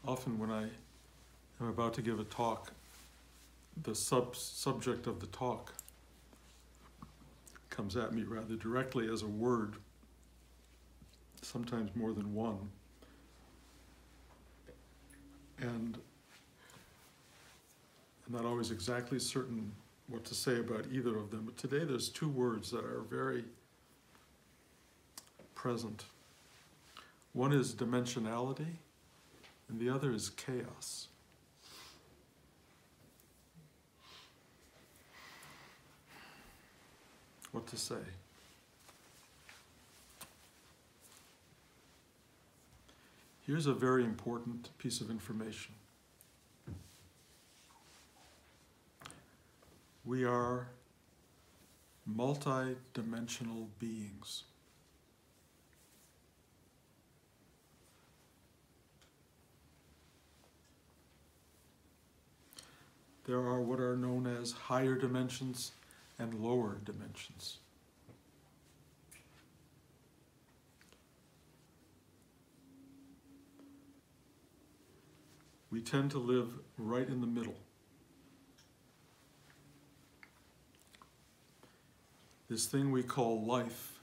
Often when I am about to give a talk, the subject of the talk comes at me rather directly as a word, sometimes more than one. And I'm not always exactly certain what to say about either of them, but today there's two words that are very present. One is dimensionality, and the other is chaos. What to say? Here's a very important piece of information. We are multidimensional beings. There are what are known as higher dimensions and lower dimensions. We tend to live right in the middle. This thing we call life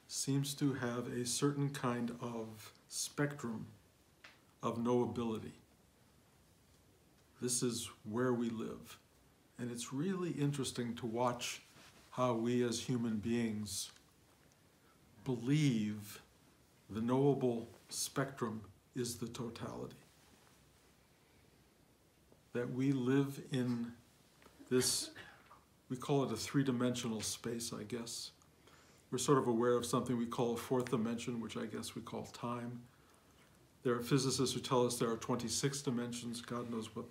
seems to have a certain kind of spectrum of knowability. This is where we live. And it's really interesting to watch how we as human beings believe the knowable spectrum is the totality. That we live in this, we call it a three-dimensional space, I guess. We're sort of aware of something we call a fourth dimension, which I guess we call time. There are physicists who tell us there are 26 dimensions. God knows what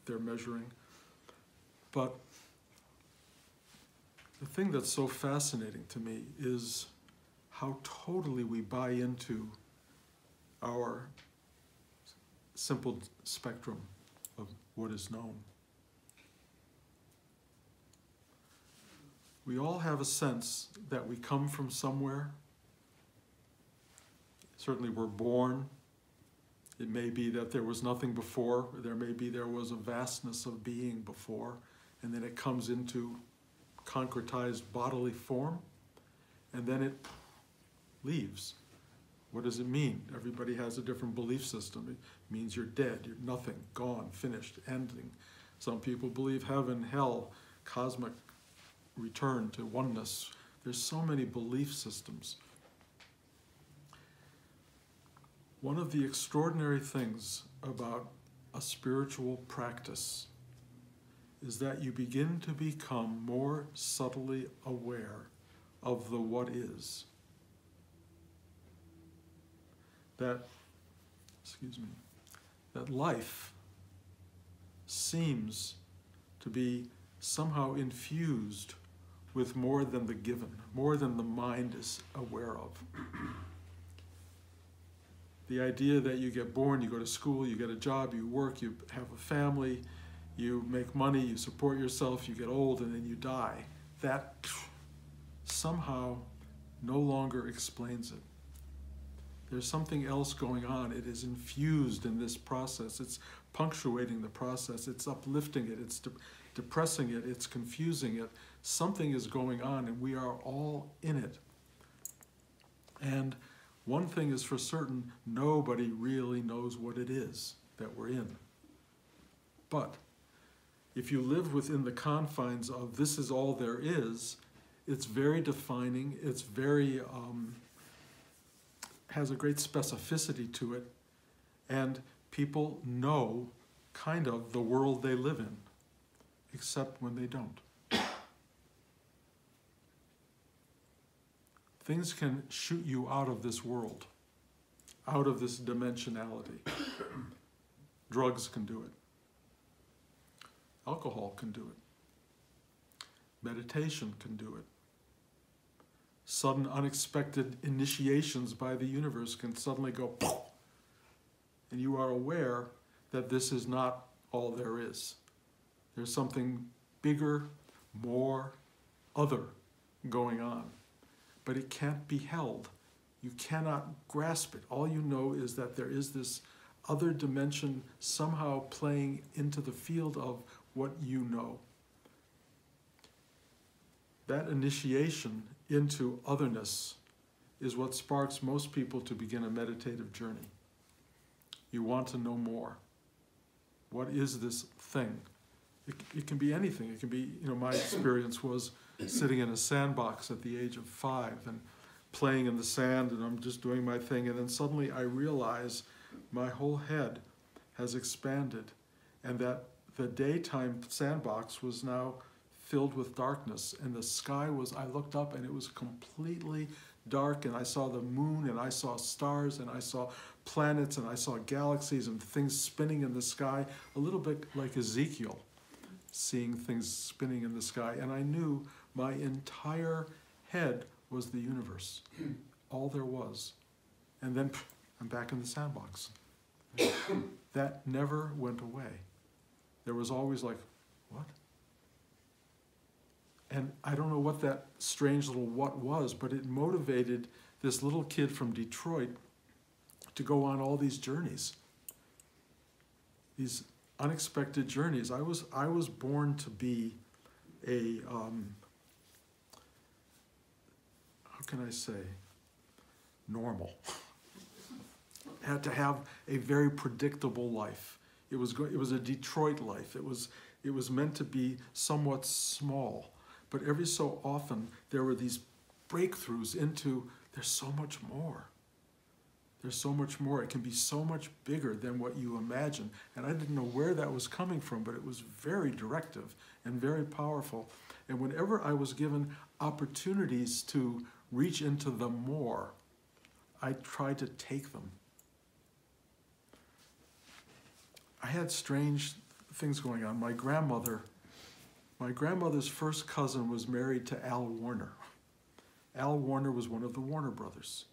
they're measuring. But the thing that's so fascinating to me is how totally we buy into our simple spectrum of what is known. We all have a sense that we come from somewhere. Certainly we're born. It may be that there was nothing before. There was a vastness of being before, and then it comes into concretized bodily form, and then it leaves. What does it mean? Everybody has a different belief system. It means you're dead, you're nothing, gone, finished, ending. Some people believe heaven, hell, cosmic return to oneness. There's so many belief systems. One of the extraordinary things about a spiritual practice is that you begin to become more subtly aware of the what is. That life seems to be somehow infused with more than the given, more than the mind is aware of. The idea that you get born, you go to school, you get a job, you work, you have a family, you make money, you support yourself, you get old, and then you die. That somehow no longer explains it. There's something else going on. It is infused in this process. It's punctuating the process. It's uplifting it. It's depressing it. It's confusing it. Something is going on, and we are all in it. And one thing is for certain, nobody really knows what it is that we're in. But if you live within the confines of this is all there is, it's very defining, it's very, has a great specificity to it, and people know kind of the world they live in, except when they don't. Things can shoot you out of this world, out of this dimensionality. Drugs can do it. Alcohol can do it. Meditation can do it. Sudden, unexpected initiations by the universe can suddenly go, and you are aware that this is not all there is. There's something bigger, more, other going on. But it can't be held. You cannot grasp it. All you know is that there is this other dimension somehow playing into the field of what you know. That initiation into otherness is what sparks most people to begin a meditative journey. You want to know more. What is this thing? It can be anything. It can be, my experience was sitting in a sandbox at the age of 5 and playing in the sand, and I'm just doing my thing, and then suddenly I realize my whole head has expanded, and that the daytime sandbox was now filled with darkness, and the sky was, I looked up and it was completely dark, and I saw the moon, and I saw stars, and I saw planets, and I saw galaxies and things spinning in the sky, a little bit like Ezekiel, seeing things spinning in the sky, and I knew my entire head was the universe, all there was. And then I'm back in the sandbox. That never went away. There was always like, what? And I don't know what that strange little what was, but it motivated this little kid from Detroit to go on all these journeys, these unexpected journeys. I was born to be a, how can I say, normal. Had to have a very predictable life. It was a Detroit life. It was meant to be somewhat small, but every so often there were these breakthroughs into there's so much more. There's so much more. It can be so much bigger than what you imagine. And I didn't know where that was coming from, but it was very directive and very powerful. And whenever I was given opportunities to reach into the more, I tried to take them. I had strange things going on. My grandmother's first cousin was married to Al Warner. Al Warner was one of the Warner Brothers.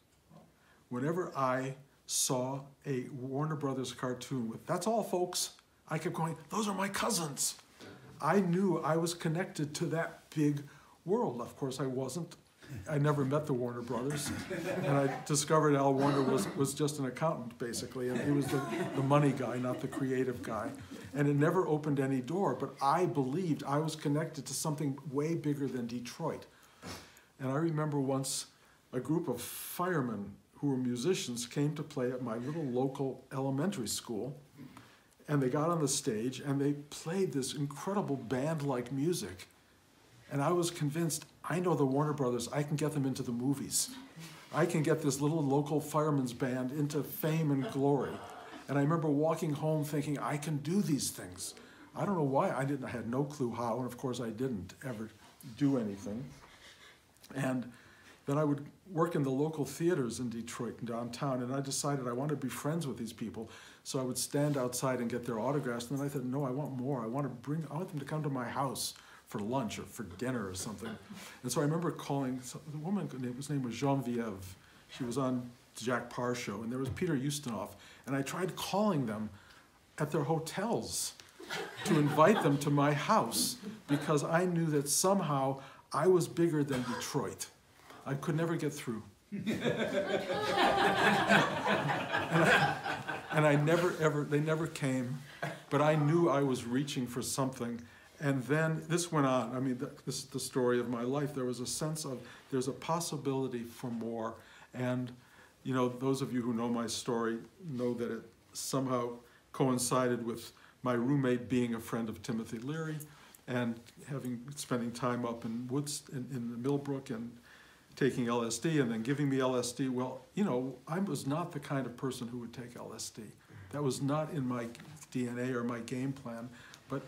Whenever I saw a Warner Brothers cartoon with, that's all folks, I kept going, those are my cousins. I knew I was connected to that big world. Of course I wasn't. I never met the Warner Brothers. And I discovered Al Warner was just an accountant, basically. And he was the money guy, not the creative guy. And it never opened any door, but I believed I was connected to something way bigger than Detroit. And I remember once a group of firemen who were musicians came to play at my little local elementary school, and they got on the stage and they played this incredible band-like music. And I was convinced, I know the Warner Brothers, I can get them into the movies. I can get this little local fireman's band into fame and glory. And I remember walking home thinking, I can do these things. I don't know why, I had no clue how, and of course I didn't ever do anything. And then I would work in the local theaters in Detroit and downtown, and I decided I wanted to be friends with these people, so I would stand outside and get their autographs, and then I said, no, I want more. I want them to come to my house for lunch or for dinner or something. And so I remember calling, the woman, whose name was Genevieve. She was on the Jack Parr show, and there was Peter Ustinov, and I tried calling them at their hotels to invite them to my house because I knew that somehow I was bigger than Detroit. I could never get through. And they never came, but I knew I was reaching for something. And then this went on. I mean, this is the story of my life. There was a sense of there's a possibility for more. And, those of you who know my story know that it somehow coincided with my roommate being a friend of Timothy Leary and spending time up in Woods, in the Millbrook, and taking LSD and then giving me LSD. Well, I was not the kind of person who would take LSD. That was not in my DNA or my game plan. But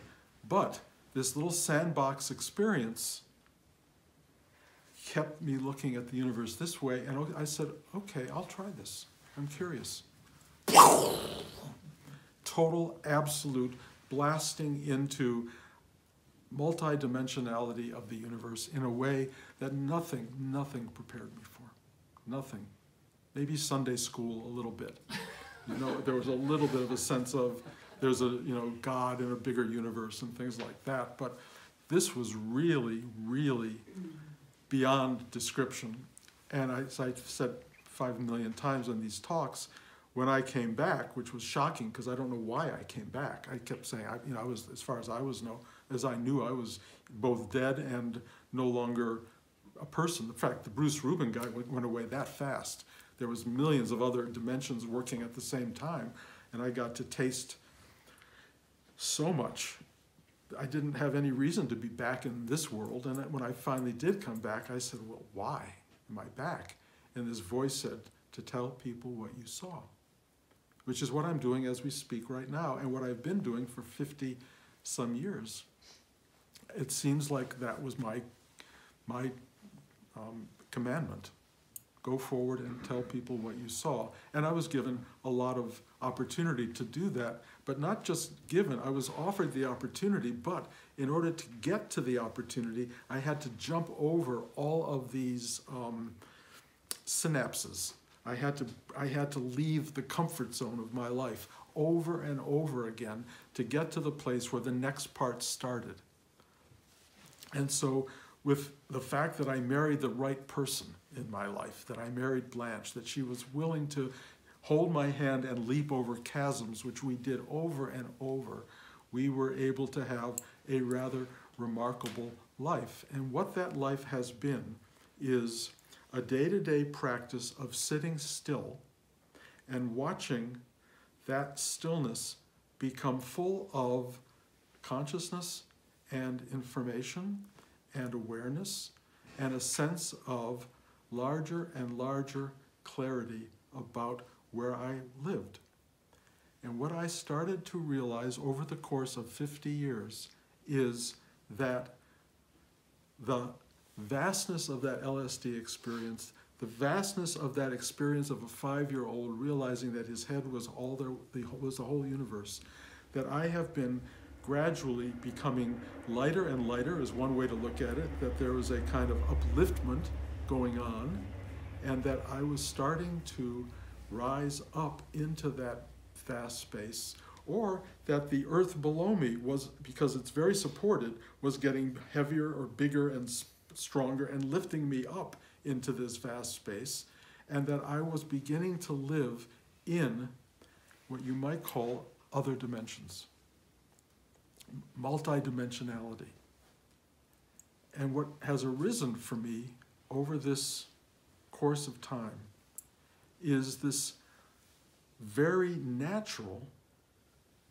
this little sandbox experience kept me looking at the universe this way, and I said, okay, I'll try this. I'm curious. Total, absolute blasting into multidimensionality of the universe in a way that nothing prepared me for. Nothing. Maybe Sunday school a little bit. There was a little bit of a sense of there's a God in a bigger universe and things like that. But this was really, really beyond description. And as I've said 5 million times in these talks, when I came back, which was shocking because I don't know why I came back. I kept saying, I was, as far as I knew, I was both dead and no longer a person. In fact, the Bruce Rubin guy went away that fast. There was millions of other dimensions working at the same time, and I got to taste so much. I didn't have any reason to be back in this world, and when I finally did come back, I said, well, why am I back? And this voice said, to tell people what you saw, which is what I'm doing as we speak right now, and what I've been doing for 50-some years. It seems like that was my commandment. Go forward and tell people what you saw. And I was given a lot of opportunity to do that, but not just given, I was offered the opportunity, but in order to get to the opportunity, I had to jump over all of these synapses. I had to leave the comfort zone of my life over and over again to get to the place where the next part started. And so with the fact that I married the right person in my life, that I married Blanche, that she was willing to hold my hand and leap over chasms, which we did over and over, we were able to have a rather remarkable life. And what that life has been is a day-to-day practice of sitting still and watching that stillness become full of consciousness and information and awareness and a sense of larger and larger clarity about where I lived. And what I started to realize over the course of 50 years is that the vastness of that LSD experience, the vastness of that experience of a 5-year-old realizing that his head was was the whole universe, that I have been gradually becoming lighter and lighter is one way to look at it, that there was a kind of upliftment going on, and that I was starting to rise up into that vast space, or that the earth below me was, because it's very supported, was getting heavier or bigger and stronger and lifting me up into this vast space, and that I was beginning to live in what you might call other dimensions, multidimensionality. And what has arisen for me over this course of time is this very natural,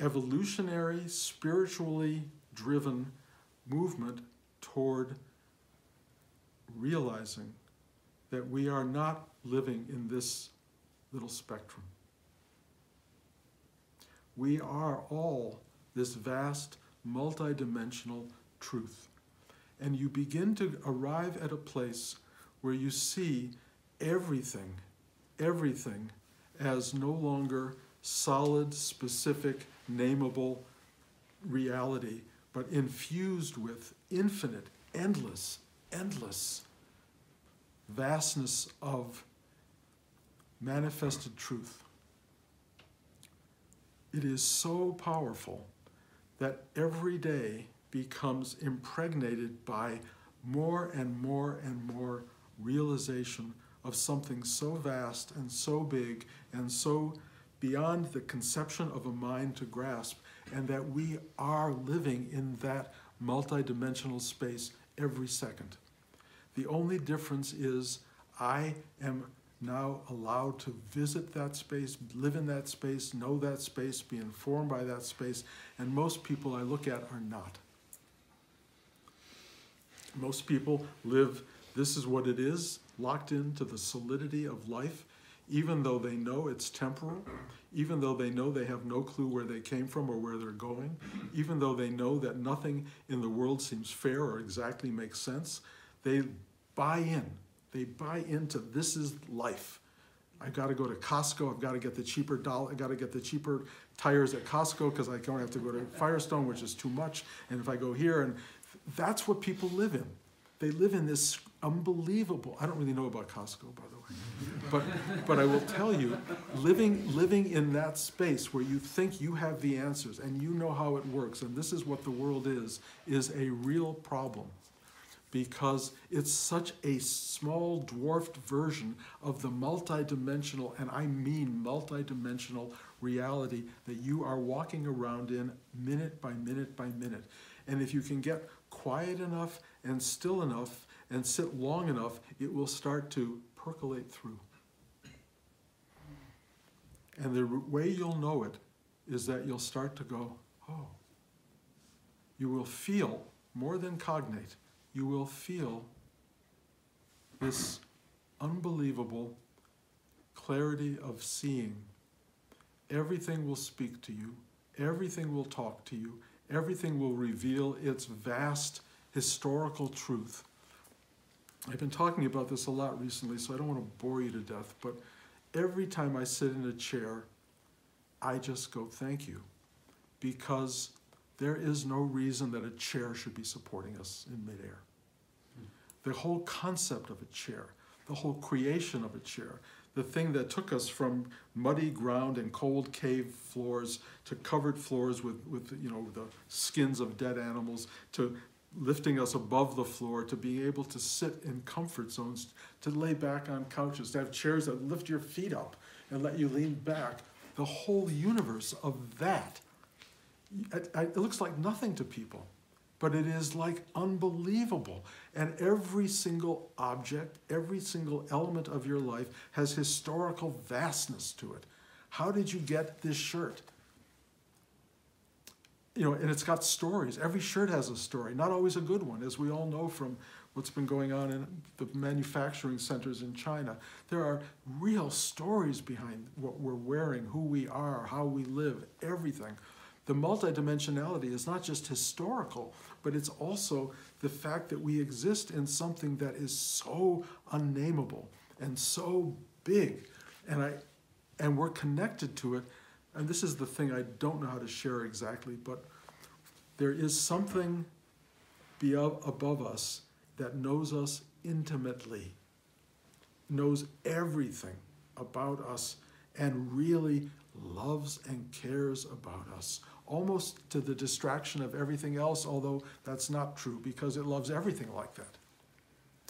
evolutionary, spiritually driven movement toward realizing that we are not living in this little spectrum. We are all this vast, multidimensional truth. And you begin to arrive at a place where you see everything as no longer solid, specific, nameable reality, but infused with infinite, endless vastness of manifested truth. It is so powerful that every day becomes impregnated by more and more and more realization of something so vast and so big and so beyond the conception of a mind to grasp, and that we are living in that multidimensional space every second. The only difference is I am now allowed to visit that space, live in that space, know that space, be informed by that space, and most people I look at are not. Most people live, this is what it is, locked into the solidity of life, even though they know it's temporal, even though they know they have no clue where they came from or where they're going, even though they know that nothing in the world seems fair or exactly makes sense, they buy in. They buy into this is life. I've got to go to Costco. I've got to get the cheaper dollar. I've got to get the cheaper tires at Costco because I don't have to go to Firestone, which is too much. And if I go here, and that's what people live in. They live in this unbelievable. I don't really know about Costco, by the way, but I will tell you, living in that space where you think you have the answers and you know how it works, and this is what the world is a real problem. because it's such a small, dwarfed version of the multidimensional, and I mean multidimensional reality that you are walking around in minute by minute by minute. And if you can get quiet enough and still enough and sit long enough, it will start to percolate through. And the way you'll know it is that you'll start to go, oh. You will feel, more than cognate, you will feel this unbelievable clarity of seeing. Everything will speak to you. Everything will talk to you. Everything will reveal its vast historical truth. I've been talking about this a lot recently, so I don't want to bore you to death, but every time I sit in a chair, I just go, thank you, because there is no reason that a chair should be supporting us in midair. The whole concept of a chair, the whole creation of a chair, the thing that took us from muddy ground and cold cave floors to covered floors with the skins of dead animals, to lifting us above the floor, to being able to sit in comfort zones, to lay back on couches, to have chairs that lift your feet up and let you lean back. The whole universe of that, it looks like nothing to people, but it is like unbelievable. And every single object, every single element of your life has historical vastness to it. How did you get this shirt? And it's got stories. Every shirt has a story, not always a good one, as we all know from what's been going on in the manufacturing centers in China. There are real stories behind what we're wearing, who we are, how we live, everything. The multidimensionality is not just historical, but it's also the fact that we exist in something that is so unnameable and so big, and we're connected to it. And this is the thing I don't know how to share exactly, but there is something above us that knows us intimately, knows everything about us, and really loves and cares about us, almost to the distraction of everything else, although that's not true, because it loves everything like that,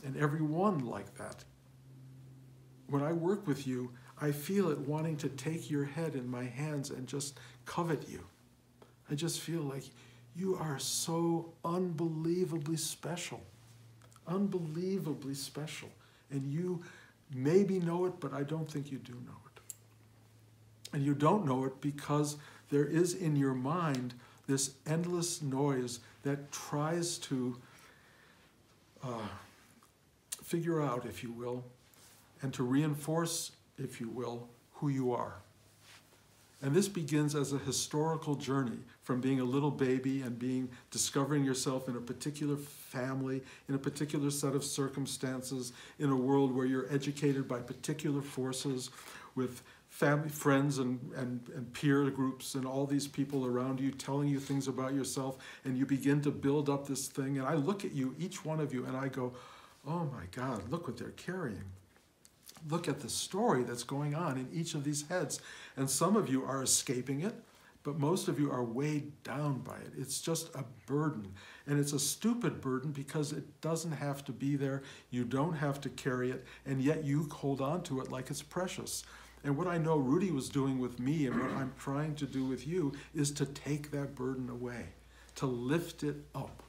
and everyone like that. When I work with you, I feel it wanting to take your head in my hands and just covet you. I just feel like you are so unbelievably special. Unbelievably special. And you maybe know it, but I don't think you do know it. And you don't know it because there is in your mind this endless noise that tries to figure out, if you will, and to reinforce, if you will, who you are. And this begins as a historical journey from being a little baby and discovering yourself in a particular family, in a particular set of circumstances, in a world where you're educated by particular forces, with family, friends, and peer groups, and all these people around you telling you things about yourself, and you begin to build up this thing. And I look at you, each one of you, and I go, oh my God, look what they're carrying. Look at the story that's going on in each of these heads. And some of you are escaping it, but most of you are weighed down by it. It's just a burden. And it's a stupid burden because it doesn't have to be there. You don't have to carry it, and yet you hold on to it like it's precious. And what I know Rudy was doing with me and what I'm trying to do with you is to take that burden away, to lift it up,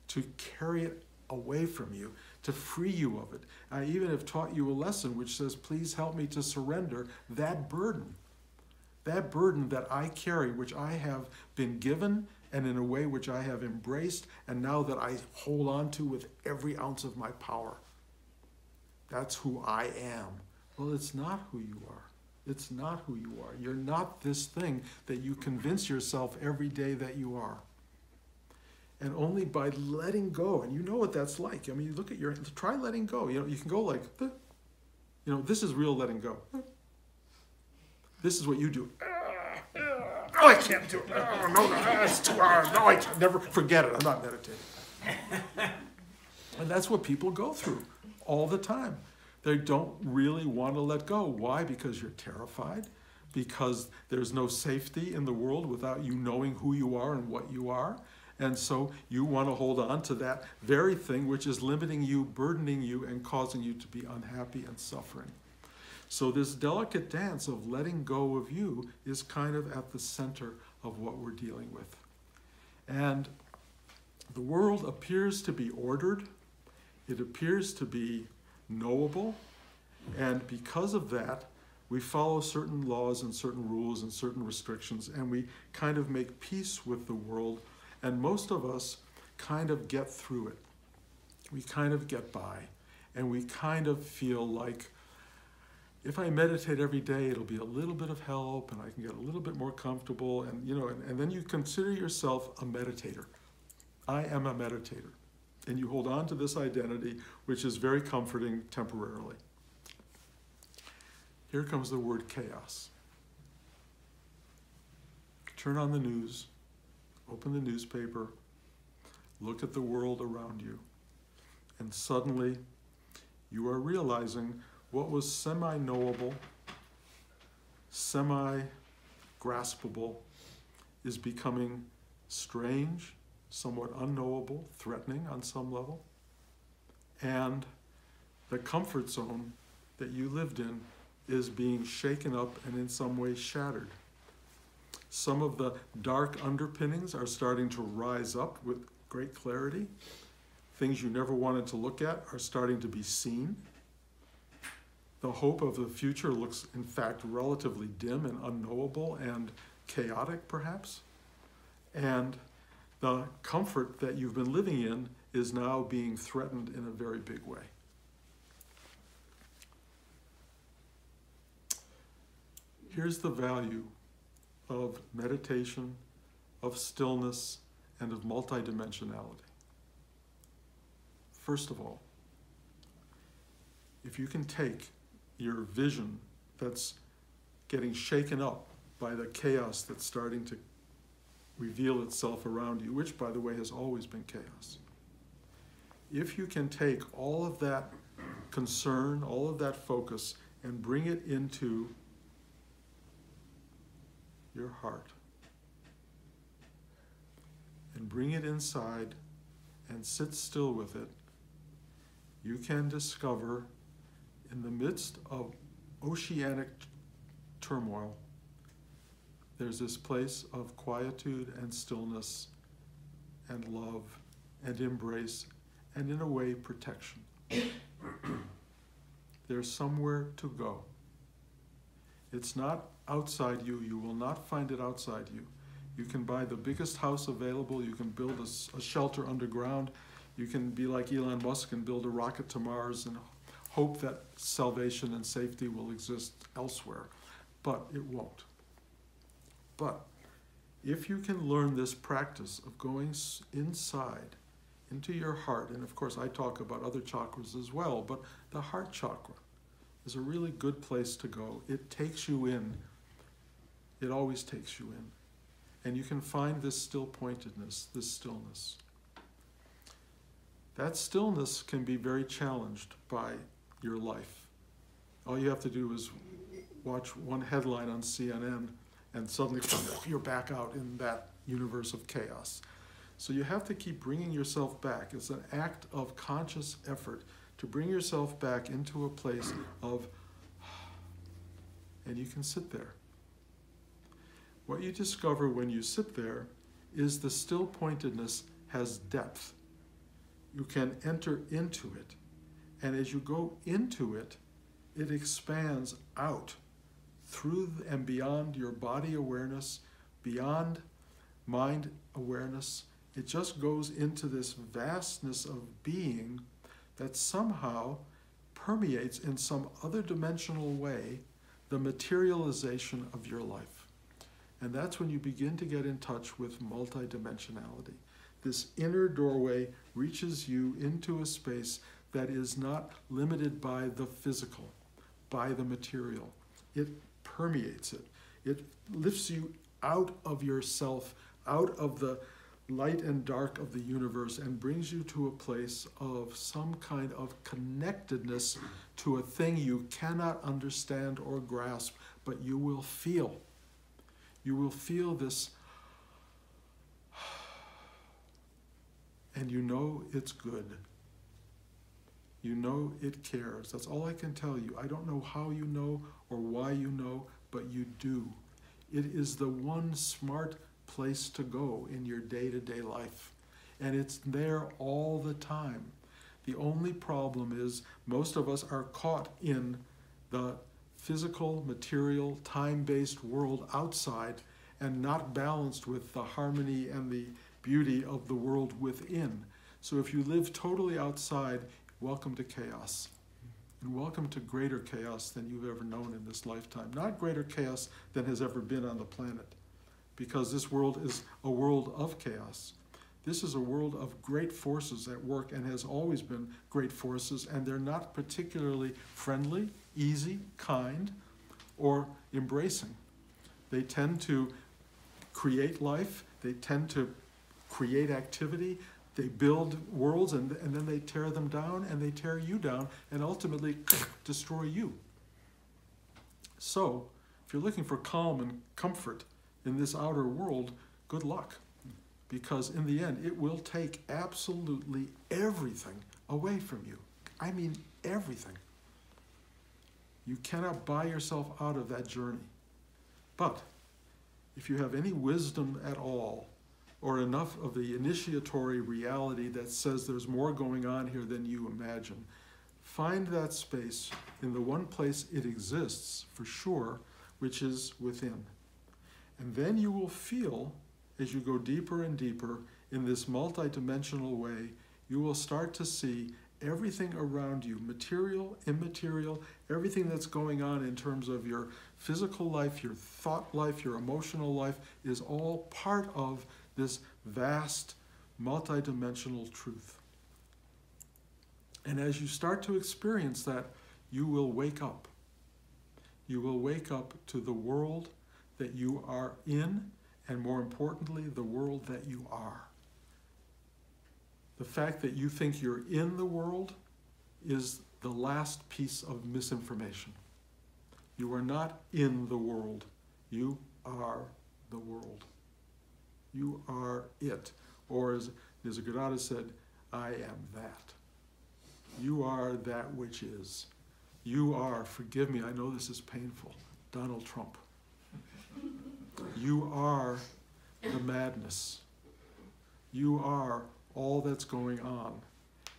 to carry it away from you, to free you of it. I even have taught you a lesson which says, please help me to surrender that burden that I carry, which I have been given and in a way which I have embraced, and now that I hold on to with every ounce of my power. That's who I am. Well, it's not who you are. It's not who you are. You're not this thing that you convince yourself every day that you are. And only by letting go, and you know what that's like. I mean, look at try letting go. You can go like, this is real letting go. This is what you do. Oh, I can't do it. Oh, no, it's too hard. No, I can't. Never forget it. I'm not meditating. And that's what people go through all the time. They don't really want to let go. Why? Because you're terrified. Because there's no safety in the world without you knowing who you are and what you are. And so you want to hold on to that very thing which is limiting you, burdening you, and causing you to be unhappy and suffering. So this delicate dance of letting go of you is kind of at the center of what we're dealing with. And the world appears to be ordered. It appears to be knowable. And because of that, we follow certain laws and certain rules and certain restrictions, and we kind of make peace with the world. And most of us kind of get through it. We kind of get by. And we kind of feel like, if I meditate every day, it'll be a little bit of help, and I can get a little bit more comfortable. And, and then you consider yourself a meditator. I am a meditator. And you hold on to this identity, which is very comforting temporarily. Here comes the word chaos. Turn on the news, open the newspaper, look at the world around you, and suddenly you are realizing what was semi-knowable, semi-graspable, is becoming strange, somewhat unknowable, threatening on some level, and the comfort zone that you lived in is being shaken up and in some way shattered. Some of the dark underpinnings are starting to rise up with great clarity. Things you never wanted to look at are starting to be seen. The hope of the future looks, in fact, relatively dim and unknowable and chaotic, perhaps. And the comfort that you've been living in is now being threatened in a very big way. Here's the value of meditation, of stillness, and of multidimensionality. First of all, if you can take your vision that's getting shaken up by the chaos that's starting to reveal itself around you, which, by the way, has always been chaos. If you can take all of that concern, all of that focus, and bring it into your heart, and bring it inside and sit still with it, you can discover in the midst of oceanic turmoil, there's this place of quietude and stillness and love and embrace and, in a way, protection. There's somewhere to go. It's not outside you. You will not find it outside you. You can buy the biggest house available. You can build a shelter underground. You can be like Elon Musk and build a rocket to Mars and hope that salvation and safety will exist elsewhere. But it won't. But if you can learn this practice of going inside into your heart, and of course I talk about other chakras as well, but the heart chakra is a really good place to go. It takes you in. It always takes you in. And you can find this still pointedness, this stillness. That stillness can be very challenged by your life. All you have to do is watch one headline on CNN and suddenly you're back out in that universe of chaos. So you have to keep bringing yourself back. It's an act of conscious effort to bring yourself back into a place of, and you can sit there. What you discover when you sit there is the still pointedness has depth. You can enter into it. And as you go into it, it expands out through and beyond your body awareness, beyond mind awareness. It just goes into this vastness of being that somehow permeates in some other dimensional way the materialization of your life. And that's when you begin to get in touch with multidimensionality. This inner doorway reaches you into a space that is not limited by the physical, by the material. It permeates it. It lifts you out of yourself, out of the light and dark of the universe, and brings you to a place of some kind of connectedness to a thing you cannot understand or grasp, but you will feel. You will feel this and you know it's good. You know it cares. That's all I can tell you. I don't know how you know or why you know, but you do. It is the one smart place to go in your day-to-day life. And it's there all the time. The only problem is most of us are caught in the physical, material, time-based world outside and not balanced with the harmony and the beauty of the world within. So if you live totally outside, welcome to chaos. And welcome to greater chaos than you've ever known in this lifetime. Not greater chaos than has ever been on the planet, because this world is a world of chaos. This is a world of great forces at work and has always been great forces, and they're not particularly friendly, easy, kind, or embracing. They tend to create life, they tend to create activity, they build worlds and then they tear them down and they tear you down and ultimately destroy you. So, if you're looking for calm and comfort in this outer world, good luck. Because in the end, it will take absolutely everything away from you. I mean, everything. You cannot buy yourself out of that journey. But if you have any wisdom at all, or enough of the initiatory reality that says there's more going on here than you imagine, find that space in the one place it exists, for sure, which is within. And then you will feel, as you go deeper and deeper in this multidimensional way, you will start to see everything around you, material, immaterial, everything that's going on in terms of your physical life, your thought life, your emotional life, is all part of this vast, multidimensional truth. And as you start to experience that, you will wake up. You will wake up to the world that you are in, and more importantly, the world that you are. The fact that you think you're in the world is the last piece of misinformation. You are not in the world. You are the world. You are it. Or as Nisargadatta said, I am that. You are that which is. You are, forgive me, I know this is painful, Donald Trump. You are the madness. You are all that's going on.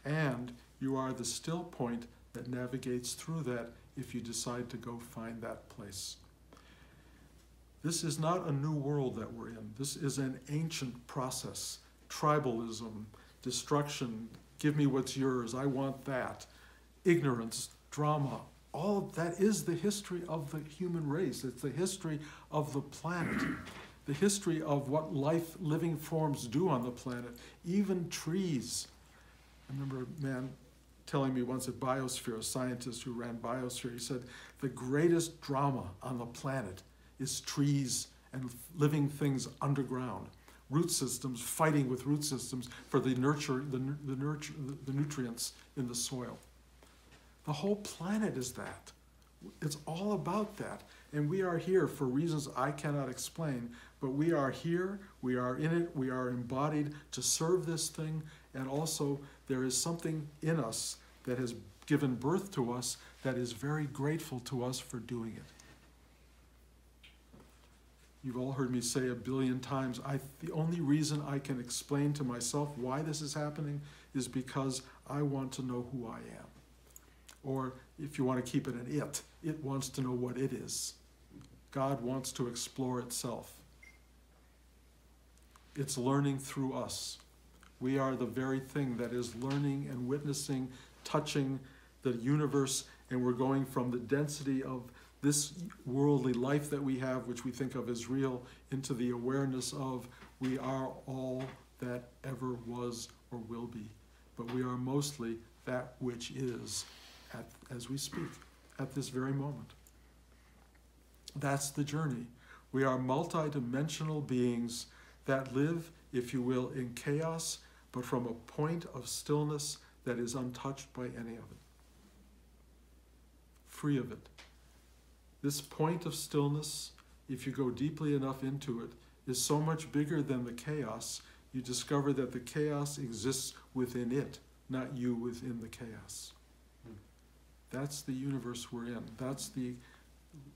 And you are the still point that navigates through that if you decide to go find that place. This is not a new world that we're in. This is an ancient process. Tribalism, destruction, give me what's yours, I want that. Ignorance, drama, all of that is the history of the human race. It's the history of the planet, the history of what life, living forms do on the planet, even trees. I remember a man telling me once at Biosphere, a scientist who ran Biosphere, he said, the greatest drama on the planet is trees and living things underground. Root systems fighting with root systems for the nutrients in the soil. The whole planet is that. It's all about that. And we are here for reasons I cannot explain, but we are here, we are in it, we are embodied to serve this thing, and also there is something in us that has given birth to us that is very grateful to us for doing it. You've all heard me say a billion times, the only reason I can explain to myself why this is happening is because I want to know who I am. Or if you want to keep it an it wants to know what it is. God wants to explore itself. It's learning through us. We are the very thing that is learning and witnessing, touching the universe, and we're going from the density of this worldly life that we have, which we think of as real, into the awareness of we are all that ever was or will be. But we are mostly that which is as we speak, at this very moment. That's the journey. We are multidimensional beings that live, if you will, in chaos, but from a point of stillness that is untouched by any of it. Free of it. This point of stillness, if you go deeply enough into it, is so much bigger than the chaos You discover that the chaos exists within it, not you within the chaos. That's the universe we're in. That's the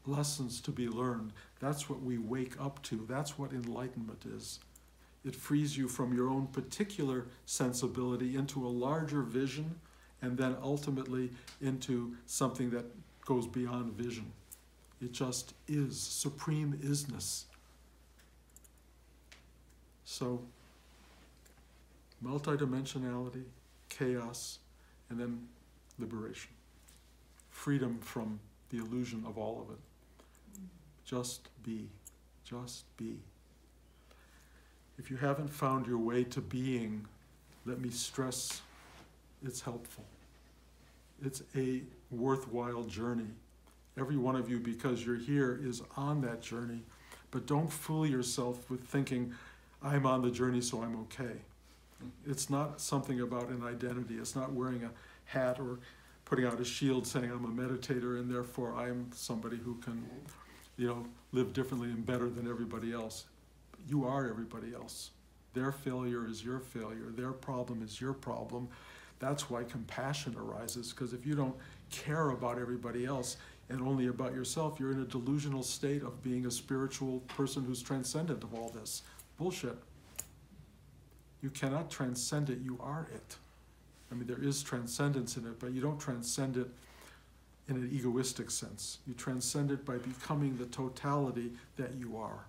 lessons to be learned. That's what we wake up to. That's what enlightenment is. It frees you from your own particular sensibility into a larger vision, and then ultimately into something that goes beyond vision. It just is. Supreme isness. So, multidimensionality, chaos, and then liberation. Freedom from the illusion of all of it. Just be. Just be. If you haven't found your way to being, let me stress, it's helpful. It's a worthwhile journey. Every one of you, because you're here, is on that journey. But don't fool yourself with thinking, I'm on the journey, so I'm okay. It's not something about an identity. It's not wearing a hat or putting out a shield saying I'm a meditator and therefore I'm somebody who can, live differently and better than everybody else. You are everybody else. Their failure is your failure. Their problem is your problem. That's why compassion arises, because if you don't care about everybody else and only about yourself, you're in a delusional state of being a spiritual person who's transcendent of all this. Bullshit. You cannot transcend it, you are it. I mean, there is transcendence in it, but you don't transcend it in an egoistic sense. You transcend it by becoming the totality that you are.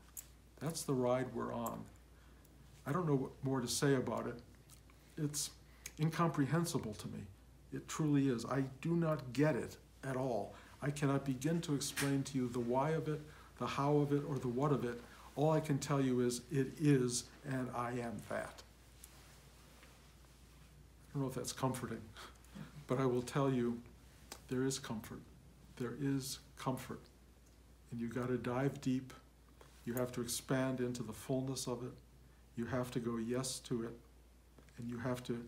That's the ride we're on. I don't know what more to say about it. It's incomprehensible to me. It truly is. I do not get it at all. I cannot begin to explain to you the why of it, the how of it, or the what of it. All I can tell you is it is, and I am that. I don't know if that's comforting, but I will tell you there is comfort. There is comfort. And you got to dive deep. You have to expand into the fullness of it. You have to go yes to it. And you have to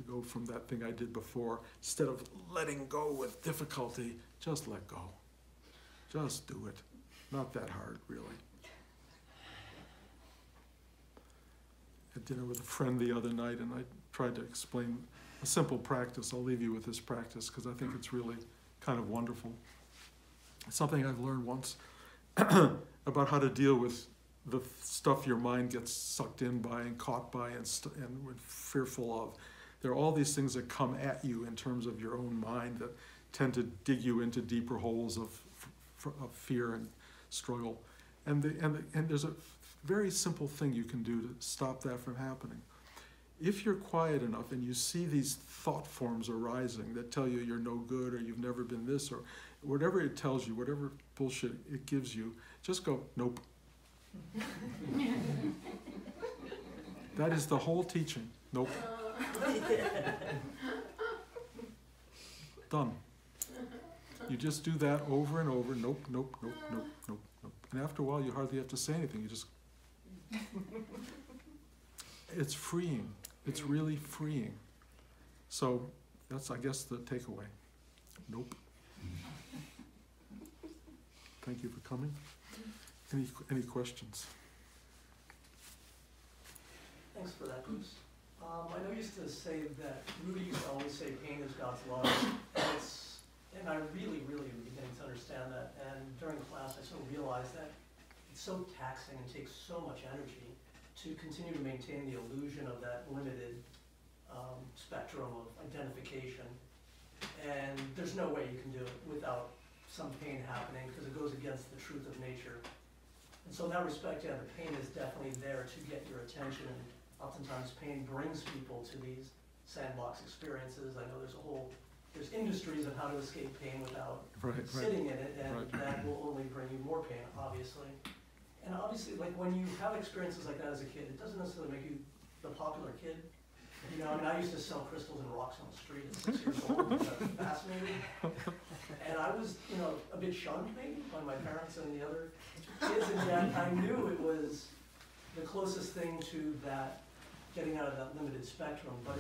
go from that thing I did before. Instead of letting go with difficulty, just let go. Just do it. Not that hard, really. At dinner with a friend the other night, and I tried to explain a simple practice. I'll leave you with this practice because I think it's really kind of wonderful. It's something I've learned once about how to deal with the stuff your mind gets sucked in by and caught by and fearful of. There are all these things that come at you in terms of your own mind that tend to dig you into deeper holes of fear and struggle. And there's a very simple thing you can do to stop that from happening. If you're quiet enough and you see these thought forms arising that tell you you're no good or you've never been this or whatever it tells you, whatever bullshit it gives you, just go, nope. That is the whole teaching. Nope. Done. You just do that over and over. Nope, nope, nope, nope, nope, nope. And after a while, you hardly have to say anything. You just... It's freeing. It's really freeing. So that's, I guess, the takeaway. Nope. Thank you for coming. Any questions? Thanks for that, Bruce. I know you used to say that, Rudy used to always say pain is God's love, and I really, really am beginning to understand that, and during class I sort of realized that it's so taxing and takes so much energy to continue to maintain the illusion of that limited spectrum of identification, and there's no way you can do it without some pain happening because it goes against the truth of nature. And so in that respect, yeah, the pain is definitely there to get your attention, and oftentimes pain brings people to these sandbox experiences. I know there's industries of how to escape pain without sitting in it, and that will only bring you more pain, obviously. And obviously, like when you have experiences like that as a kid, it doesn't necessarily make you the popular kid. You know, I mean, I used to sell crystals and rocks on the street at 6 years old, which I was fascinated. And I was, a bit shunned maybe by my parents and the other kids, and yet I knew it was the closest thing to that, getting out of that limited spectrum. But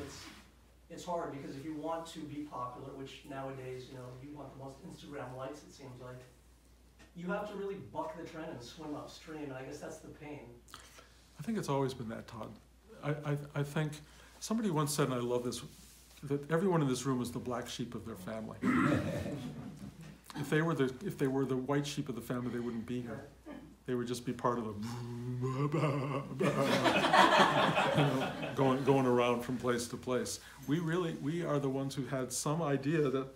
it's hard because if you want to be popular, which nowadays, you want the most Instagram likes, it seems like, you have to really buck the trend and swim upstream, and I guess that's the pain. I think it's always been that, Todd. I think somebody once said, and I love this, that everyone in this room is the black sheep of their family. If they were the white sheep of the family, they wouldn't be here. They would just be part of the going around from place to place. We are the ones who had some idea that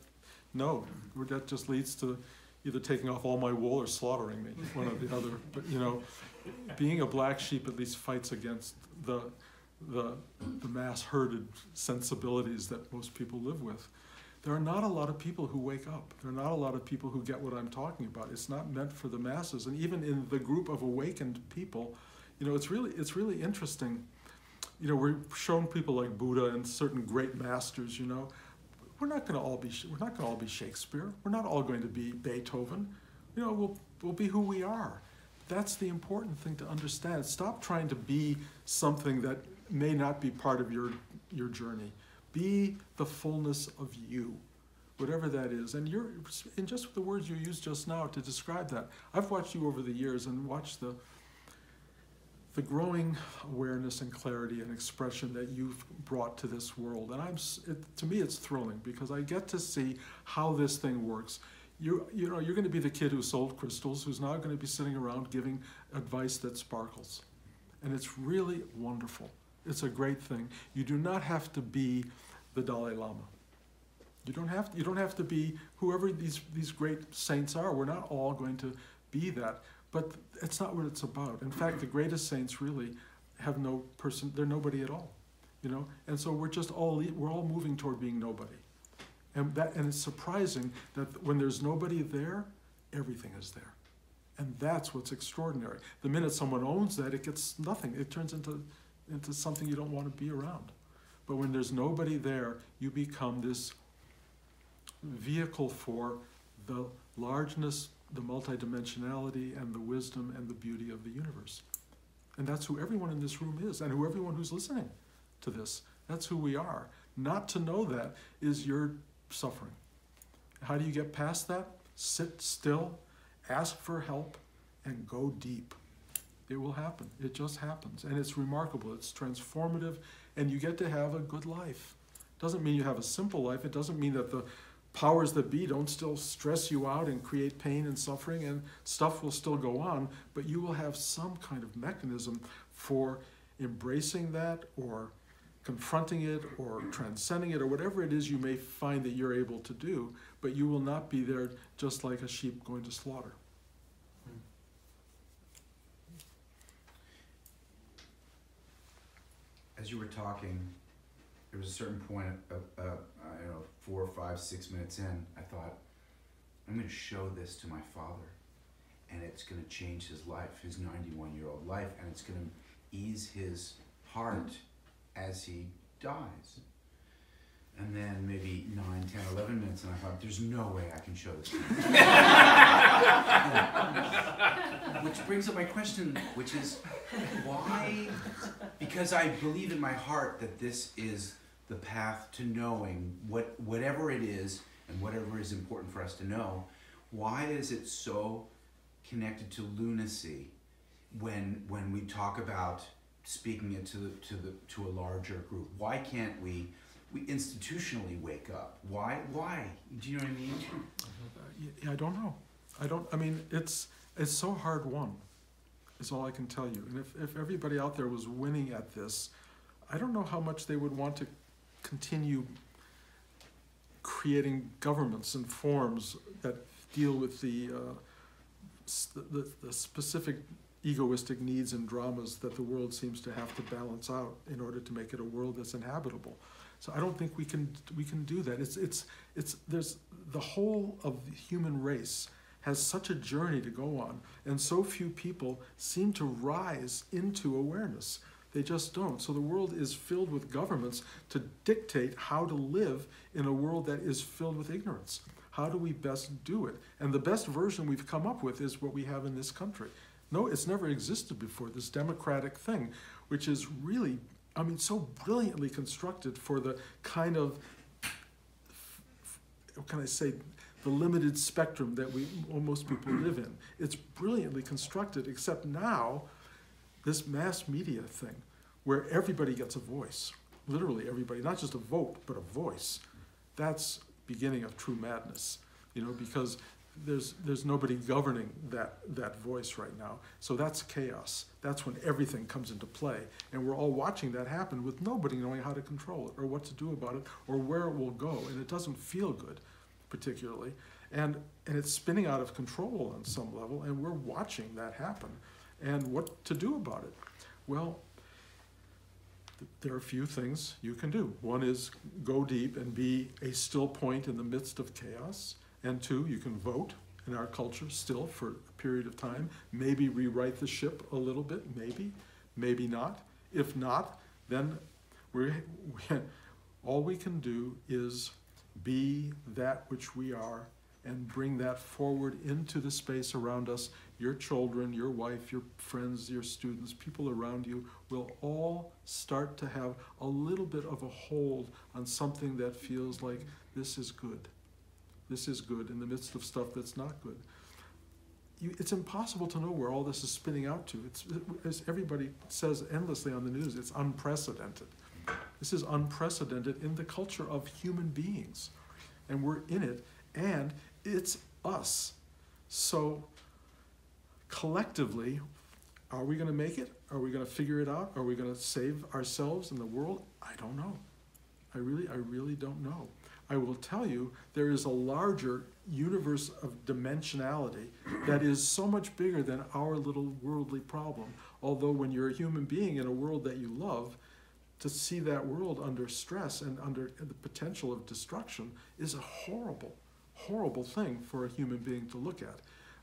no, that just leads to either taking off all my wool or slaughtering me, one or the other. But being a black sheep at least fights against the mass herded sensibilities that most people live with. There are not a lot of people who wake up. There are not a lot of people who get what I'm talking about. It's not meant for the masses. And even in the group of awakened people, it's really interesting. We're shown people like Buddha and certain great masters. We're not going to all be Shakespeare. We're not all going to be Beethoven. We'll be who we are. That's the important thing to understand. Stop trying to be something that may not be part of your journey. Be the fullness of you, whatever that is. And just the words you used just now to describe that. I've watched you over the years and watched the growing awareness and clarity and expression that you've brought to this world. And to me, it's thrilling because I get to see how this thing works. You're going to be the kid who sold crystals, who's now going to be sitting around giving advice that sparkles. And it's really wonderful. It's a great thing. You do not have to be the Dalai Lama. You don't have to be whoever these great saints are. We're not all going to be that. But it's not what it's about. In fact, the greatest saints really have they're nobody at all. And so we're all moving toward being nobody. And it's surprising that when there's nobody there, everything is there. And that's what's extraordinary. The minute someone owns that, it gets nothing. It turns into something you don't want to be around. But when there's nobody there, you become this vehicle for the largeness, the multidimensionality, and the wisdom and the beauty of the universe. And that's who everyone in this room is, and who everyone who's listening to this. That's who we are. Not to know that is your suffering. How do you get past that? Sit still, ask for help, and go deep. It will happen. It just happens. And it's remarkable. It's transformative, and you get to have a good life. Doesn't mean you have a simple life. It doesn't mean that the powers that be don't still stress you out and create pain and suffering, and stuff will still go on, but you will have some kind of mechanism for embracing that or confronting it or transcending it or whatever it is you may find that you're able to do, but you will not be there just like a sheep going to slaughter. As you were talking, there was a certain point, 4, 5, 6 minutes in, I thought, I'm going to show this to my father, and it's going to change his life, his 91-year-old life, and it's going to ease his heart as he dies. And then maybe 9, 10, 11 minutes, and I thought, there's no way I can show this to him. Which brings up my question, which is, why? Because I believe in my heart that this is the path to knowing whatever it is and whatever is important for us to know. Why is it so connected to lunacy when we talk about speaking it to a larger group? Why can't we institutionally wake up? Why? Do you know what I mean? Yeah, I don't know. I mean, it's so hard won, is all I can tell you. And if everybody out there was winning at this, I don't know how much they would want to continue creating governments and forms that deal with the specific egoistic needs and dramas that the world seems to have to balance out in order to make it a world that's inhabitable. So I don't think we can do that. There's the whole of the human race has such a journey to go on, and so few people seem to rise into awareness. They just don't. So the world is filled with governments to dictate how to live in a world that is filled with ignorance. How do we best do it? And the best version we've come up with is what we have in this country. No, it's never existed before, this democratic thing, which is really, I mean, so brilliantly constructed for the kind of, what can I say, the limited spectrum that most people live in. It's brilliantly constructed, except now, this mass media thing, where everybody gets a voice, literally everybody, not just a vote, but a voice. That's beginning of true madness, because there's nobody governing that voice right now. So that's chaos. That's when everything comes into play. And we're all watching that happen with nobody knowing how to control it or what to do about it or where it will go. And it doesn't feel good, particularly. And it's spinning out of control on some level, and we're watching that happen. And what to do about it? Well, there are a few things you can do. One is go deep and be a still point in the midst of chaos. And two, you can vote in our culture still for a period of time. Maybe rewrite the ship a little bit, maybe not. If not, then all we can do is be that which we are and bring that forward into the space around us. Your children, your wife, your friends, your students, people around you will all start to have a little bit of a hold on something that feels like this is good. This is good in the midst of stuff that's not good. It's impossible to know where all this is spinning out to. As everybody says endlessly on the news, it's unprecedented. This is unprecedented in the culture of human beings. And we're in it, and it's us. So collectively, are we going to make it? Are we going to figure it out? Are we going to save ourselves and the world? I don't know. I really don't know. I will tell you, there is a larger universe of dimensionality that is so much bigger than our little worldly problem. Although when you're a human being in a world that you love, to see that world under stress and under the potential of destruction is a horrible, horrible thing for a human being to look at.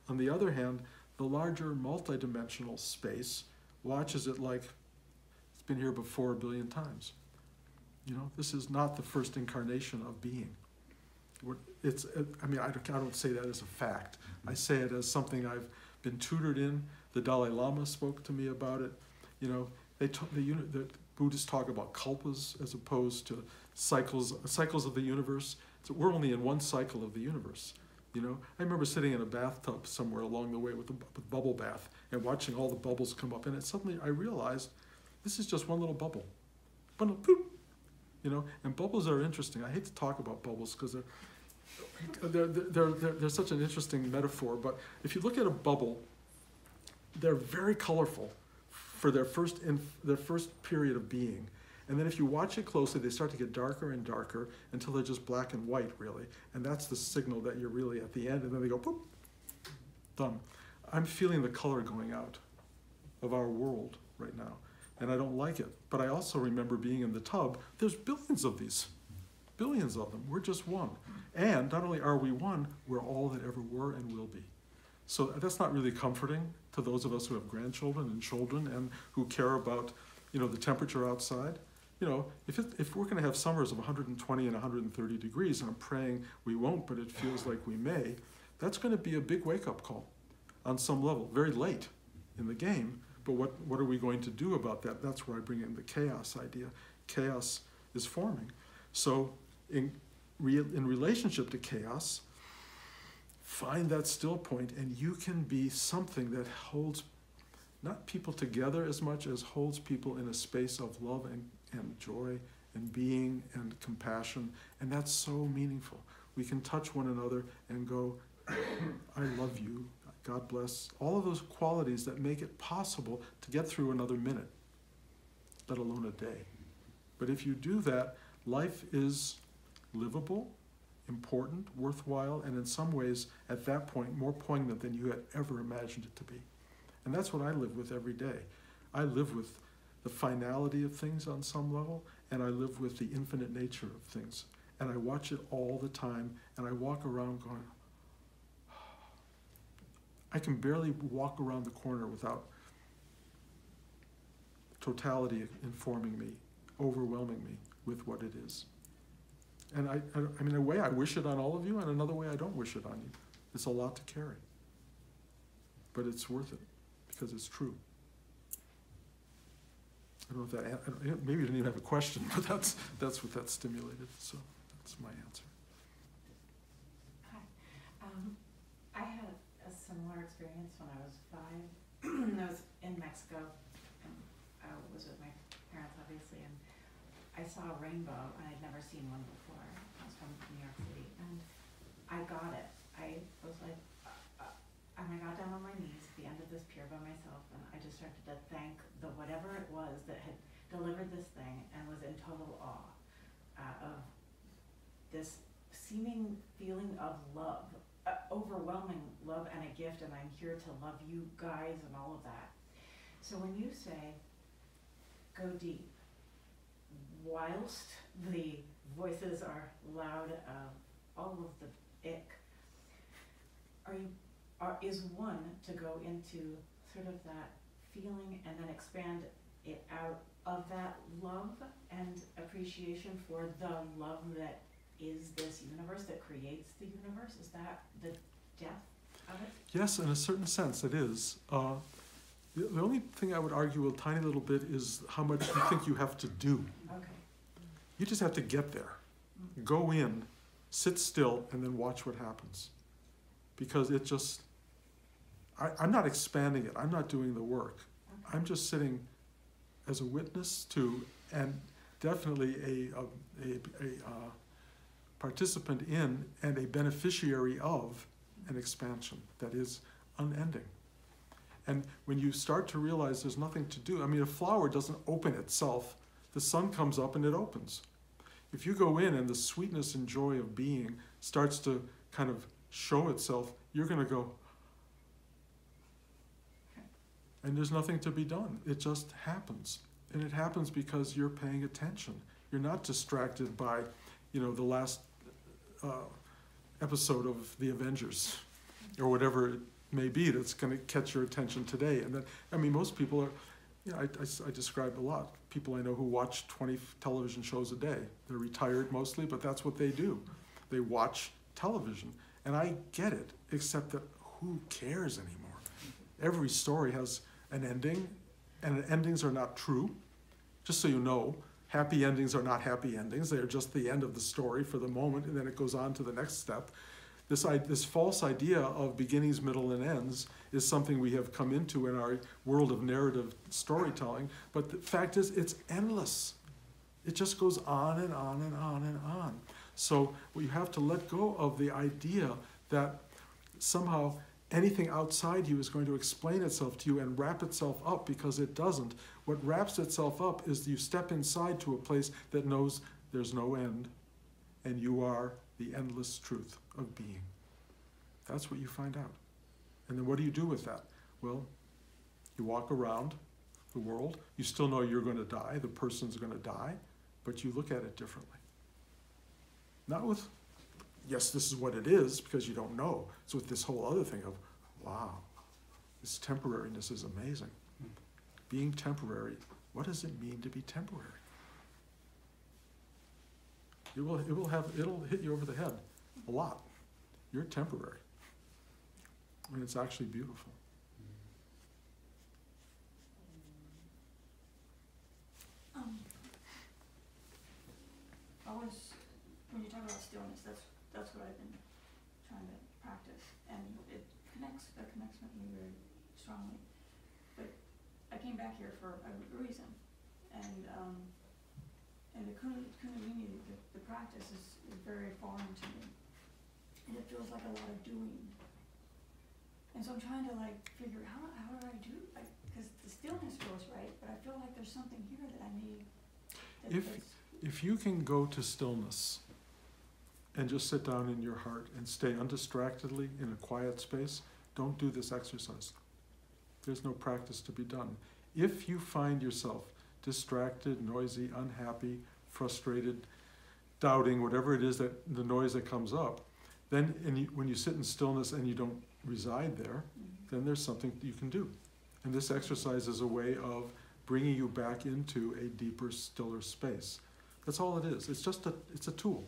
On the other hand, the larger multidimensional space watches it like it's been here before 1 billion times. This is not the first incarnation of being. I don't say that as a fact. I say it as something I've been tutored in. The Dalai Lama spoke to me about it. The Buddhists talk about kalpas as opposed to cycles of the universe. So we're only in one cycle of the universe. I remember sitting in a bathtub somewhere along the way with a bubble bath and watching all the bubbles come up, and suddenly I realized this is just one little bubble. And bubbles are interesting. I hate to talk about bubbles because they're such an interesting metaphor. But if you look at a bubble, they're very colorful for their first period of being. And then if you watch it closely, they start to get darker and darker until they're just black and white, really. And that's the signal that you're really at the end. And then they go, boop, done. I'm feeling the color going out of our world right now. And I don't like it. But I also remember being in the tub. There's billions of these. Billions of them. We're just one. And not only are we one, we're all that ever were and will be. So that's not really comforting to those of us who have grandchildren and children and who care about, the temperature outside. If we're going to have summers of 120 and 130 degrees, and I'm praying we won't, but it feels like we may, that's going to be a big wake-up call on some level, very late in the game. But what are we going to do about that? That's where I bring in the chaos idea. Chaos is forming. So in relationship to chaos, find that still point, and you can be something that holds not people together as much as holds people in a space of love and joy and being and compassion. And that's so meaningful. We can touch one another and go, I love you. God bless, all of those qualities that make it possible to get through another minute, let alone a day. But if you do that, life is livable, important, worthwhile, and in some ways, at that point, more poignant than you had ever imagined it to be. And that's what I live with every day. I live with the finality of things on some level, and I live with the infinite nature of things. And I watch it all the time, and I walk around going, I can barely walk around the corner without totality informing me, overwhelming me with what it is. And in a way, I wish it on all of you, and another way, I don't wish it on you. It's a lot to carry. But it's worth it, because it's true. I don't know if that, maybe you didn't even have a question, but that's what that stimulated, so that's my answer. experience when I was 5. I was in Mexico, and I was with my parents, obviously, and I saw a rainbow, and I'd never seen one before. I was from New York City, and I got it. I was like, and I got down on my knees at the end of this pier by myself, and I just started to thank the whatever it was that had delivered this thing, and was in total awe of this seeming feeling of love, overwhelming love and a gift, and I'm here to love you guys and all of that. So when you say, go deep, whilst the voices are loud of all of the ick, is one to go into sort of that feeling and then expand it out of that love and appreciation for the love that is this universe, that creates the universe? Is that the depth of it? Yes, in a certain sense it is. The only thing I would argue a tiny little bit is how much you think you have to do. Okay. You just have to get there. Go in, sit still, and then watch what happens. Because it just, I'm not expanding it. I'm not doing the work. Okay. I'm just sitting as a witness to, and definitely a participant in, and a beneficiary of an expansion that is unending. And when you start to realize there's nothing to do, I mean, a flower doesn't open itself. The sun comes up and it opens. If you go in and the sweetness and joy of being starts to kind of show itself, you're going to go, and there's nothing to be done. It just happens. And it happens because you're paying attention. You're not distracted by, the last episode of The Avengers or whatever it may be that's going to catch your attention today. And then, I mean, most people are, I describe a lot. People I know who watch 20 television shows a day. They're retired mostly, but that's what they do. They watch television. And I get it, except that who cares anymore? Every story has an ending, and endings are not true. Just so you know, happy endings are not happy endings. They are just the end of the story for the moment, and then it goes on to the next step. This false idea of beginnings, middle, and ends is something we have come into in our world of narrative storytelling. But the fact is, it's endless. It just goes on and on and on and on. So you have to let go of the idea that somehow anything outside you is going to explain itself to you and wrap itself up, because it doesn't. What wraps itself up is you step inside to a place that knows there's no end, and you are the endless truth of being. That's what you find out. And then what do you do with that? Well, you walk around the world. You still know you're going to die. The person's going to die. But you look at it differently. Not with, yes, this is what it is, because you don't know. It's with this whole other thing of, wow, this temporariness is amazing. Being temporary, what does it mean to be temporary? It'll hit you over the head a lot. You're temporary. And it's actually beautiful. When you talk about stillness, that's what I've been trying to practice, and that connects with me very strongly. But I came back here for a reason, and the Kundalini, the practice is very foreign to me, and it feels like a lot of doing. And so I'm trying to figure how do I do, because the stillness feels right, but I feel like there's something here that I need. If you can go to stillness and just sit down in your heart and stay undistractedly in a quiet space, don't do this exercise. There's no practice to be done. If you find yourself distracted, noisy, unhappy, frustrated, doubting, whatever it is, that the noise that comes up, then when you sit in stillness and you don't reside there, then there's something you can do. And this exercise is a way of bringing you back into a deeper, stiller space. That's all it is. It's a tool.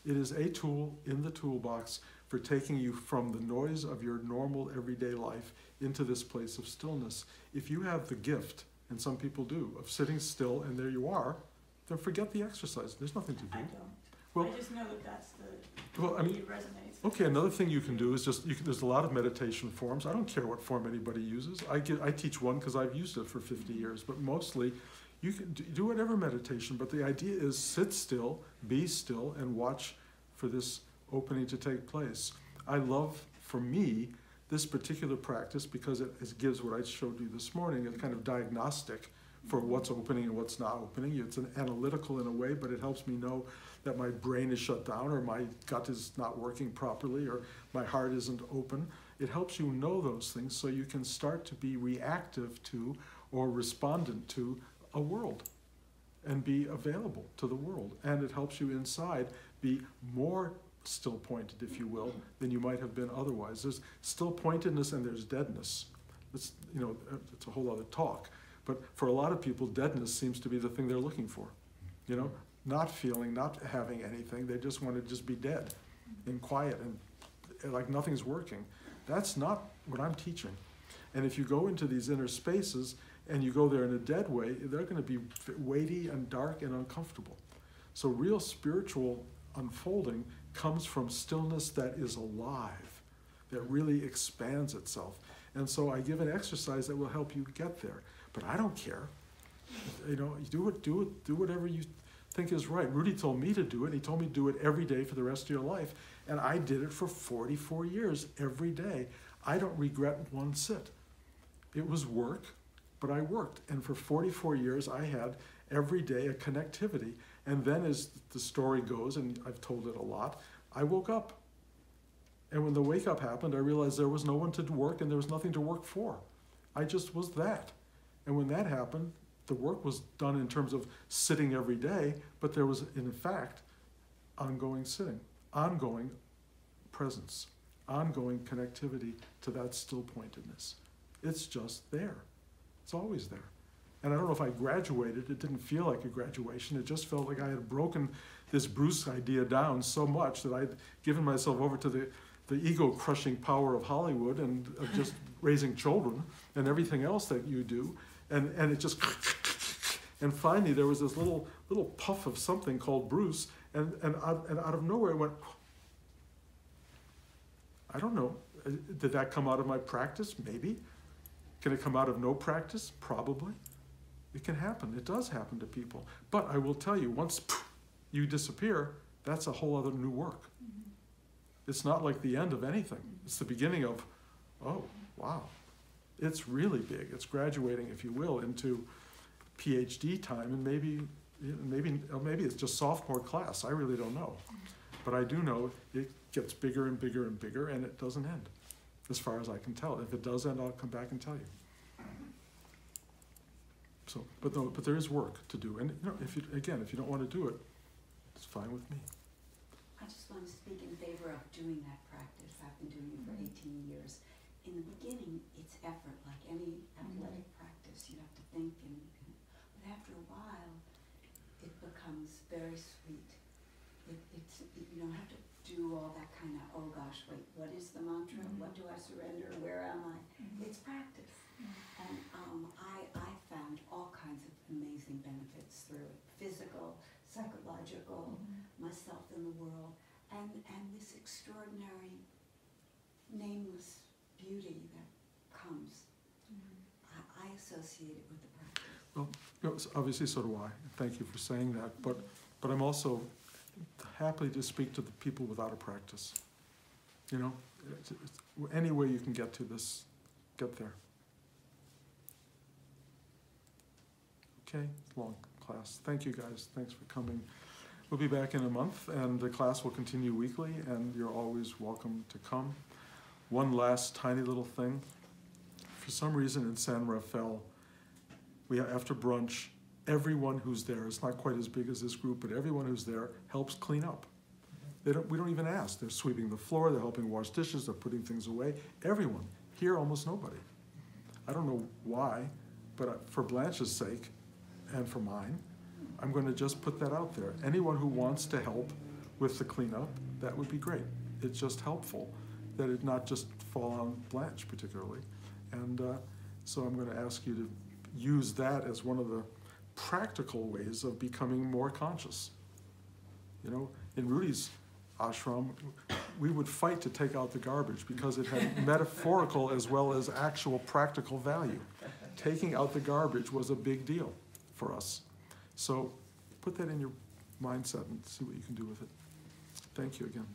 It is a tool in the toolbox for taking you from the noise of your normal everyday life into this place of stillness. If you have the gift, and some people do, of sitting still and there you are, then forget the exercise. There's nothing to do. I don't. Well, I just know that that's Well, I mean, it resonates. okay, another thing you can do is there's a lot of meditation forms. I don't care what form anybody uses. I teach one because I've used it for 50 years, but mostly you can do whatever meditation, but the idea is sit still, be still, and watch for this opening to take place. I love, for me, this particular practice because it gives what I showed you this morning, a kind of diagnostic for what's opening and what's not opening. It's an analytical in a way, but it helps me know that my brain is shut down or my gut is not working properly or my heart isn't open. It helps you know those things so you can start to be reactive to or respondent to a world and be available to the world. And it helps you inside be more still pointed, if you will, than you might have been otherwise. There's still pointedness and there's deadness. It's, you know, it's a whole other talk. But for a lot of people, deadness seems to be the thing they're looking for. You know, not feeling, not having anything. They just want to just be dead and quiet and like nothing's working. That's not what I'm teaching. And if you go into these inner spaces and you go there in a dead way, they're going to be weighty and dark and uncomfortable. So real spiritual unfolding comes from stillness that is alive, that really expands itself. And so I give an exercise that will help you get there. But I don't care. You know, do whatever you think is right. Rudy told me to do it. He told me to do it every day for the rest of your life. And I did it for 44 years, every day. I don't regret one sit. It was work, but I worked. And for 44 years, I had every day a connectivity. And then as the story goes, and I've told it a lot, I woke up. And when the wake up happened, I realized there was no one to work and there was nothing to work for. I just was that. And when that happened, the work was done in terms of sitting every day, but there was, in fact, ongoing sitting, ongoing presence, ongoing connectivity to that still pointedness. It's just there. It's always there. And I don't know if I graduated. It didn't feel like a graduation. It just felt like I had broken this Bruce idea down so much that I'd given myself over to the ego-crushing power of Hollywood and of just raising children and everything else that you do. And it just, and finally there was this little puff of something called Bruce, and out of nowhere it went, I don't know, did that come out of my practice? Maybe. Can it come out of no practice? Probably. It can happen. It does happen to people. But I will tell you, once you disappear, that's a whole other new work. Mm-hmm. It's not like the end of anything. It's the beginning of, oh, wow. It's really big. It's graduating, if you will, into PhD time, and maybe it's just sophomore class. I really don't know. But I do know it gets bigger and bigger and bigger, and it doesn't end, as far as I can tell. If it does end, I'll come back and tell you. So, but there is work to do, and you know, if you don't want to do it, it's fine with me. I just want to speak in favor of doing that practice. I've been doing it for 18 years. In the beginning, it's effort, like any athletic practice. You have to think, but after a while, it becomes very sweet. You don't have to do all that kind of, oh gosh, wait, what is the mantra? What do I surrender? Where am I? It's practice. And I found all kinds of amazing benefits through it. Physical, psychological, myself in the world, and this extraordinary, nameless beauty that comes. I associate it with the practice. Well, you know, obviously so do I. Thank you for saying that. But I'm also happy to speak to the people without a practice. You know, any way you can get to this, get there. Okay, long class. Thank you guys. Thanks for coming. We'll be back in a month, and the class will continue weekly, and you're always welcome to come. One last tiny little thing. For some reason in San Rafael, after brunch, everyone who's there, it's not quite as big as this group, but everyone who's there helps clean up. We don't even ask. They're sweeping the floor, they're helping wash dishes, they're putting things away. Everyone. Here, almost nobody. I don't know why, but for Blanche's sake, and for mine, I'm going to just put that out there. Anyone who wants to help with the cleanup, that would be great. It's just helpful that it not just fall on Blanche particularly. And so I'm going to ask you to use that as one of the practical ways of becoming more conscious. You know, in Rudy's ashram, we would fight to take out the garbage because it had metaphorical as well as actual practical value. Taking out the garbage was a big deal for us. So put that in your mindset and see what you can do with it. Thank you again.